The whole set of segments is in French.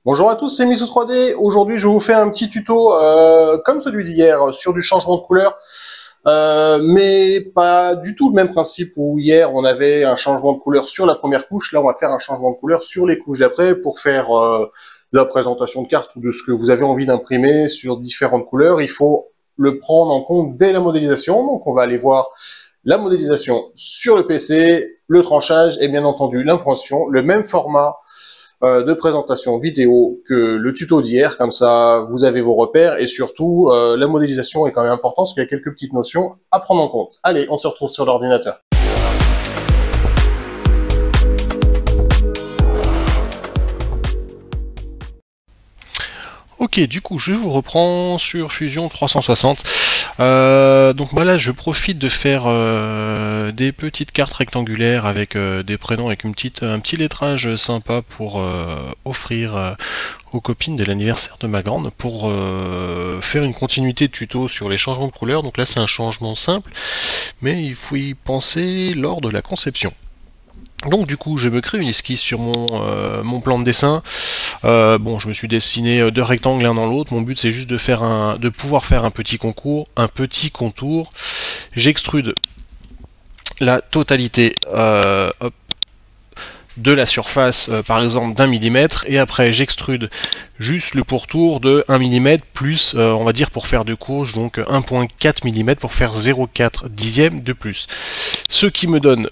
Bonjour à tous, c'est Miso 3D. Aujourd'hui, je vous fais un petit tuto comme celui d'hier sur du changement de couleur, mais pas du tout le même principe où hier on avait un changement de couleur sur la première couche. Là, on va faire un changement de couleur sur les couches d'après pour faire de la présentation de cartes ou de ce que vous avez envie d'imprimer sur différentes couleurs. Il faut le prendre en compte dès la modélisation. Donc, on va aller voir la modélisation sur le PC, le tranchage et bien entendu l'impression, le même format de présentation vidéo que le tuto d'hier, comme ça vous avez vos repères et surtout la modélisation est quand même importante parce qu'il y a quelques petites notions à prendre en compte. Allez, on se retrouve sur l'ordinateur. Ok, du coup, je vous reprends sur Fusion 360. Donc moi là, je profite de faire des petites cartes rectangulaires avec des prénoms, avec un petit lettrage sympa pour offrir aux copines de l'anniversaire de ma grande, pour faire une continuité de tuto sur les changements de couleur. Donc là, c'est un changement simple, mais il faut y penser lors de la conception. Donc du coup, je me crée une esquisse sur mon plan de dessin. Bon, je me suis dessiné deux rectangles l'un dans l'autre. Mon but, c'est juste de pouvoir faire un petit contour. J'extrude la totalité de la surface, par exemple d'un millimètre, et après j'extrude juste le pourtour de 1 mm plus, on va dire pour faire de couches, donc 1,4 mm pour faire 0,4 dixième de plus. Ce qui me donne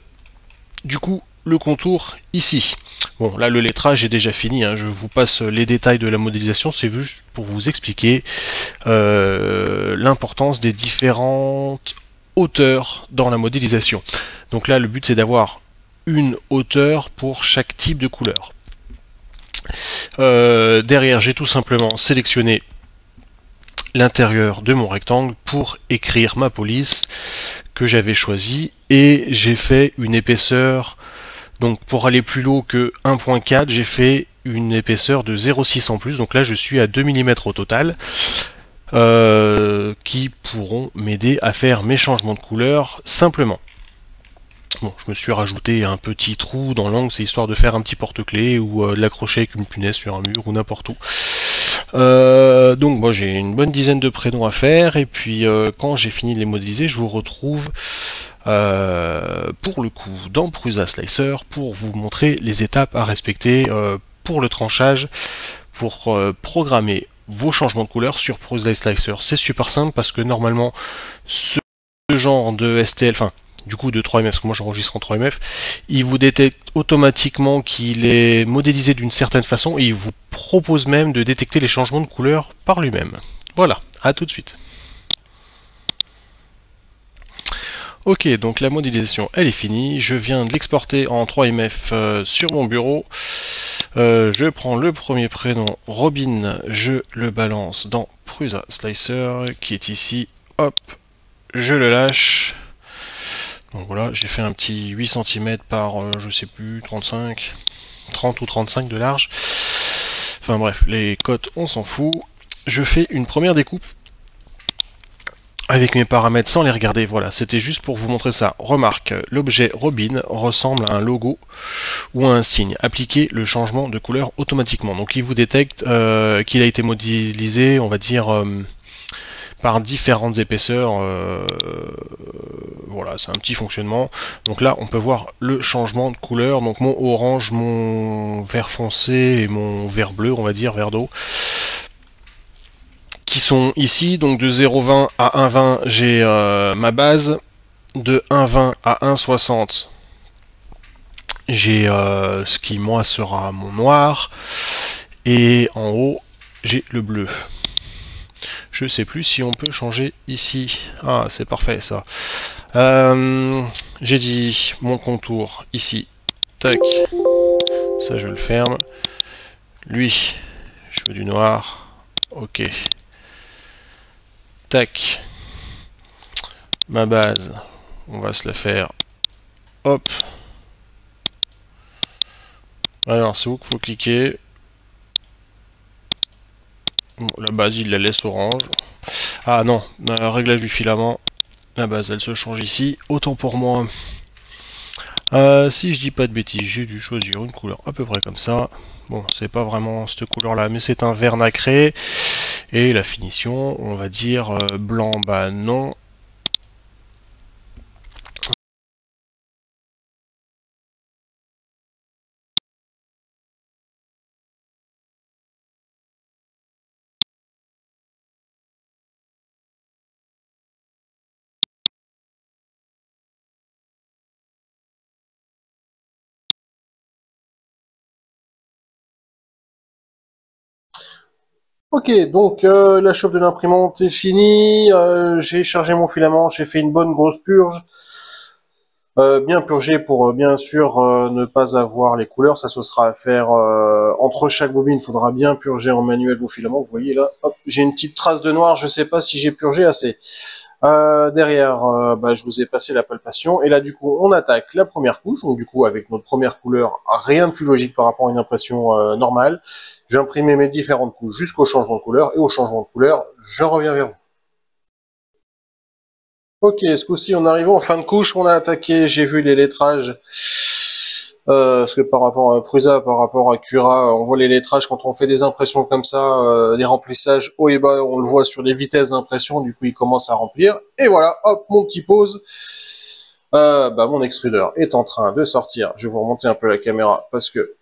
du coup le contour ici. Bon, là le lettrage est déjà fini, hein. Je vous passe les détails de la modélisation, c'est juste pour vous expliquer l'importance des différentes hauteurs dans la modélisation. Donc là le but c'est d'avoir une hauteur pour chaque type de couleur. Derrière j'ai tout simplement sélectionné l'intérieur de mon rectangle pour écrire ma police que j'avais choisie, et j'ai fait une épaisseur. Donc pour aller plus haut que 1.4, j'ai fait une épaisseur de 0,6 en plus. Donc là je suis à 2 mm au total, qui pourront m'aider à faire mes changements de couleur simplement. Bon, je me suis rajouté un petit trou dans l'angle, c'est histoire de faire un petit porte-clés ou de l'accrocher avec une punaise sur un mur ou n'importe où. Donc moi j'ai une bonne dizaine de prénoms à faire, et puis quand j'ai fini de les modéliser, je vous retrouve pour le coup dans Prusa Slicer pour vous montrer les étapes à respecter pour le tranchage, pour programmer vos changements de couleur sur Prusa Slicer. C'est super simple parce que normalement ce genre de STL, enfin du coup de 3MF, parce que moi j'enregistre en 3MF, il vous détecte automatiquement qu'il est modélisé d'une certaine façon, et il vous propose même de détecter les changements de couleur par lui-même. Voilà, à tout de suite. Ok, donc la modélisation elle est finie, je viens de l'exporter en 3MF sur mon bureau. Je prends le premier prénom, Robin, je le balance dans Prusa Slicer qui est ici, hop, je le lâche. Donc voilà, j'ai fait un petit 8 cm par, je sais plus, 35, 30 ou 35 de large. Enfin bref, les cotes on s'en fout. Je fais une première découpe avec mes paramètres sans les regarder. Voilà, c'était juste pour vous montrer ça. Remarque, l'objet Robin ressemble à un logo ou à un signe. Appliquez le changement de couleur automatiquement. Donc il vous détecte qu'il a été modélisé, on va dire, par différentes épaisseurs. Voilà, c'est un petit fonctionnement. Donc là, on peut voir le changement de couleur. Donc mon orange, mon vert foncé et mon vert bleu, on va dire, vert d'eau, qui sont ici. Donc de 0,20 à 1,20, j'ai ma base. De 1,20 à 1,60, j'ai ce qui moi sera mon noir. Et en haut, j'ai le bleu. Je sais plus si on peut changer ici. Ah, c'est parfait ça. J'ai dit mon contour ici. Tac. Ça, je le ferme. Lui, je veux du noir. Ok. Tac. Ma base, on va se la faire. Hop. Alors, c'est où qu'il faut cliquer. Bon, la base, il la laisse orange. Ah non, réglage du filament. La base, elle se change ici. Autant pour moi. Si je dis pas de bêtises, j'ai dû choisir une couleur à peu près comme ça. Bon, c'est pas vraiment cette couleur-là, mais c'est un vert nacré. Et la finition, on va dire blanc, bah non. Ok, donc la chauffe de l'imprimante est finie. J'ai chargé mon filament, j'ai fait une bonne grosse purge. Bien purgé pour bien sûr ne pas avoir les couleurs. Ça, ce sera à faire entre chaque bobine. Il faudra bien purger en manuel vos filaments. Vous voyez là, hop, j'ai une petite trace de noir. Je sais pas si j'ai purgé assez. Derrière, bah, je vous ai passé la palpation. Et là, du coup, on attaque la première couche. Donc, du coup, avec notre première couleur, rien de plus logique par rapport à une impression normale. Je vais imprimer mes différentes couches jusqu'au changement de couleur. Et au changement de couleur, je reviens vers vous. Ok, ce coup-ci, en arrivant en fin de couche, on a attaqué, j'ai vu les lettrages, parce que par rapport à Prusa, par rapport à Cura, on voit les lettrages quand on fait des impressions comme ça, les remplissages haut et bas, on le voit sur les vitesses d'impression, du coup il commence à remplir, et voilà, hop, mon petit pause, bah, mon extrudeur est en train de sortir, je vais vous remonter un peu la caméra, parce que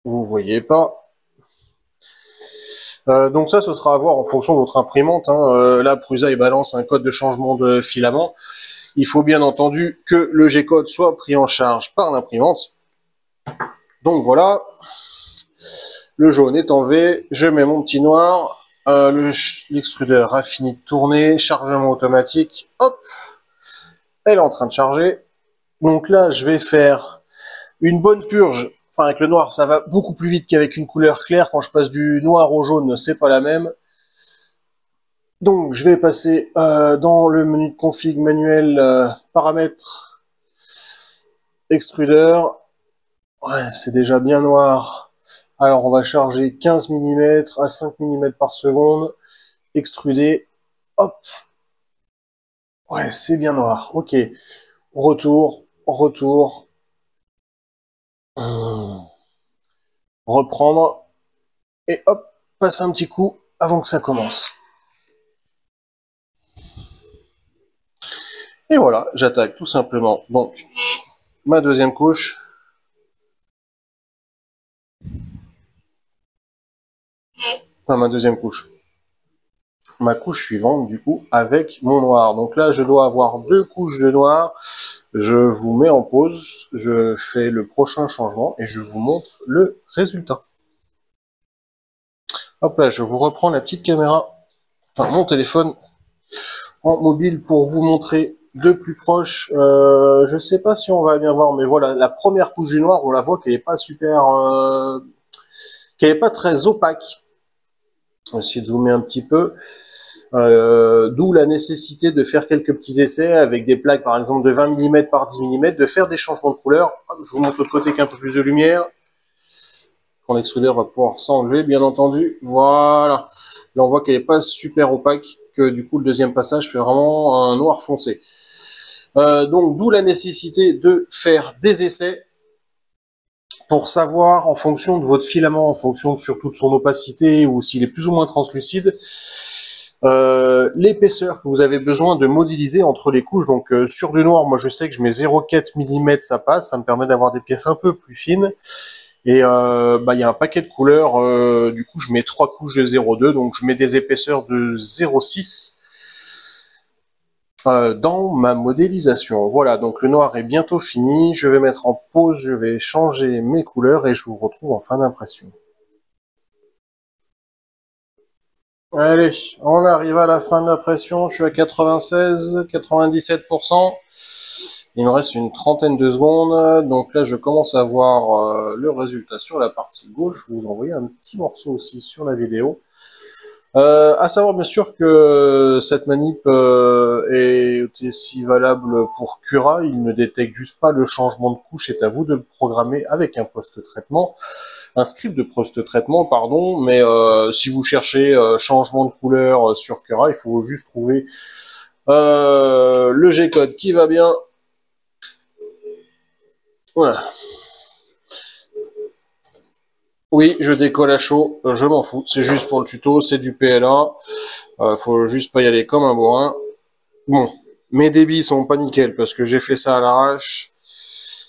vous voyez pas. Donc ça, ce sera à voir en fonction de votre imprimante, hein. Là, Prusa, il balance un code de changement de filament. Il faut bien entendu que le G-code soit pris en charge par l'imprimante. Donc voilà, le jaune est enlevé, je mets mon petit noir, l'extrudeur a fini de tourner, chargement automatique, hop, elle est en train de charger. Donc là, je vais faire une bonne purge. Enfin, avec le noir, ça va beaucoup plus vite qu'avec une couleur claire. Quand je passe du noir au jaune, c'est pas la même. Donc, je vais passer dans le menu de config manuel, paramètres, extrudeur. Ouais, c'est déjà bien noir. Alors, on va charger 15 mm à 5 mm par seconde. Extruder. Hop. Ouais, c'est bien noir. Ok. Retour. Retour. Reprendre. Et hop. Passer un petit coup avant que ça commence. Et voilà, j'attaque tout simplement. Donc, ma deuxième couche. Enfin, ma deuxième couche. Ma couche suivante, du coup, avec mon noir. Donc là, je dois avoir 2 couches de noir. Je vous mets en pause, je fais le prochain changement et je vous montre le résultat. Hop là, je vous reprends la petite caméra, enfin mon téléphone en mobile pour vous montrer de plus proche. Je sais pas si on va bien voir, mais voilà, la première couche du noir, on la voit qu'elle est pas super, qu'elle est pas très opaque. On va essayer de zoomer un petit peu. D'où la nécessité de faire quelques petits essais avec des plaques par exemple de 20 mm par 10 mm, de faire des changements de couleur. Je vous montre l'autre côté avec un peu plus de lumière. Quand l'extrudeur va pouvoir s'enlever, bien entendu. Voilà. Là, on voit qu'elle n'est pas super opaque, que du coup, le deuxième passage fait vraiment un noir foncé. Donc, d'où la nécessité de faire des essais pour savoir, en fonction de votre filament, en fonction surtout de son opacité ou s'il est plus ou moins translucide, l'épaisseur que vous avez besoin de modéliser entre les couches. Donc sur du noir, moi je sais que je mets 0,4 mm, ça passe, ça me permet d'avoir des pièces un peu plus fines. Et bah, y a un paquet de couleurs, du coup je mets 3 couches de 0,2, donc je mets des épaisseurs de 0,6 dans ma modélisation. Voilà, donc le noir est bientôt fini, je vais mettre en pause, je vais changer mes couleurs et je vous retrouve en fin d'impression. Allez, on arrive à la fin de l'impression, je suis à 96, 97%. Il me reste une trentaine de secondes, donc là je commence à voir le résultat sur la partie gauche. Je vais vous envoyer un petit morceau aussi sur la vidéo. À savoir bien sûr que cette manip est aussi valable pour Cura. Il ne détecte juste pas le changement de couche. C'est à vous de le programmer avec un post-traitement, un script de post-traitement, pardon. Mais si vous cherchez changement de couleur sur Cura, il faut juste trouver le G-code qui va bien. Voilà. Oui, je décolle à chaud, je m'en fous. C'est juste pour le tuto, c'est du PLA. Faut juste pas y aller comme un bourrin. Bon, mes débits sont pas nickel parce que j'ai fait ça à l'arrache.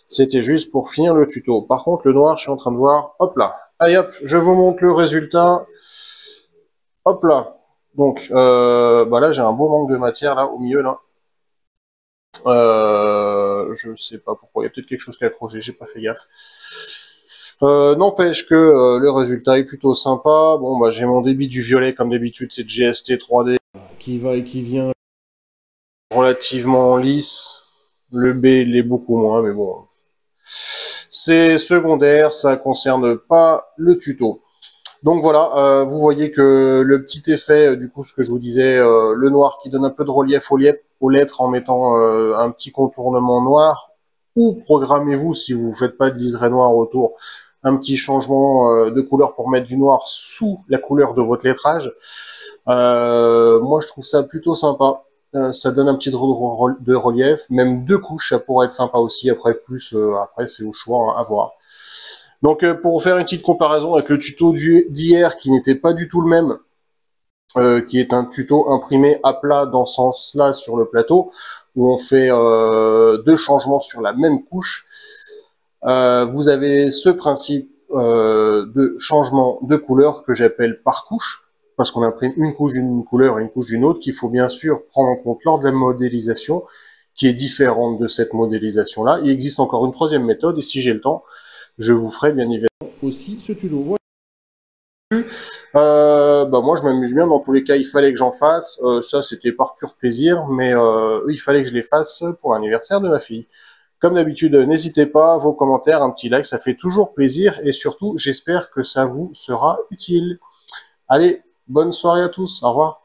C'était juste pour finir le tuto. Par contre, le noir, je suis en train de voir. Hop là. Allez hop, je vous montre le résultat. Hop là. Donc, bah là, j'ai un beau manque de matière là, au milieu là. Je sais pas pourquoi. Il y a peut-être quelque chose qui a accroché, j'ai pas fait gaffe. N'empêche que le résultat est plutôt sympa. Bon, bah j'ai mon débit du violet comme d'habitude, c'est GST 3D qui va et qui vient relativement lisse. Le B l'est beaucoup moins, mais bon, c'est secondaire, ça concerne pas le tuto. Donc voilà, vous voyez que le petit effet, du coup, ce que je vous disais, le noir qui donne un peu de relief aux lettres en mettant un petit contournement noir, ou programmez-vous, si vous ne faites pas de liseré noir autour, un petit changement de couleur pour mettre du noir sous la couleur de votre lettrage. Moi, je trouve ça plutôt sympa. Ça donne un petit de relief, même 2 couches, ça pourrait être sympa aussi. Après, après c'est au choix, hein, à voir. Donc pour faire une petite comparaison avec le tuto d'hier qui n'était pas du tout le même, qui est un tuto imprimé à plat dans ce sens-là sur le plateau, où on fait 2 changements sur la même couche, vous avez ce principe de changement de couleur que j'appelle par couche, parce qu'on imprime une couche d'une couleur et une couche d'une autre, qu'il faut bien sûr prendre en compte lors de la modélisation, qui est différente de cette modélisation-là. Il existe encore une 3e méthode, et si j'ai le temps, je vous ferai bien évidemment aussi ce tuto. Voilà. Bah moi je m'amuse bien, dans tous les cas il fallait que j'en fasse, ça c'était par pur plaisir, mais il fallait que je les fasse pour l'anniversaire de ma fille. Comme d'habitude, n'hésitez pas, vos commentaires, un petit like, ça fait toujours plaisir, et surtout j'espère que ça vous sera utile. Allez, bonne soirée à tous, au revoir.